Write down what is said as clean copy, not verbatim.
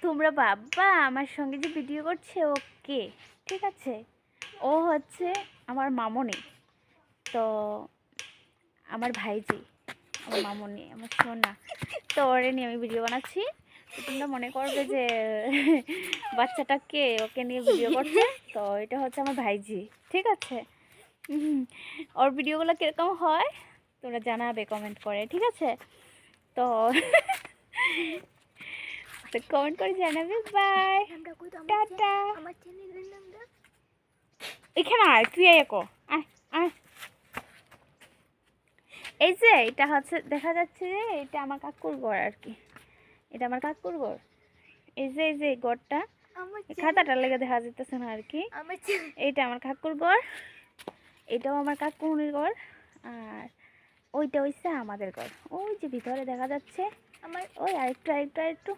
তোমরা বাবা আমার সঙ্গে যে ভিডিও করছে ওকে ঠিক আছে, ও হচ্ছে আমার মামনি, তো আমার ভাইজি, আমার মামনি, আমার সোনা, তো ওরে নিয়ে আমি ভিডিও বানাচ্ছি। তো তোমরা মনে করবে যে বাচ্চাটাকে ওকে নিয়ে ভিডিও করছে, তো এটা হচ্ছে আমার ভাইজি ঠিক আছে। ওর ভিডিওগুলো কীরকম হয় তোমরা জানাবে কমেন্ট করে ঠিক আছে। তো কমেন্ট করে জানাবে। বাই, টাটা। এখানে আয়, তুই একো আয় আয়। এই যে এটা হচ্ছে দেখা যাচ্ছে যে এটা আমার কাকুর ঘর আর কি, এটা আমার কাকুর ঘর। এই যে ঘরটা খাতাটার লেগে দেখা যেতেছে না আর কি, এইটা আমার কাকুর ঘর, এটাও আমার কাকুনির ঘর, আর ওইটা হইছে আমাদের ঘর। ওই যে ভিতরে দেখা যাচ্ছে আমার, ওই আরেকটু আরেকটু আরেকটু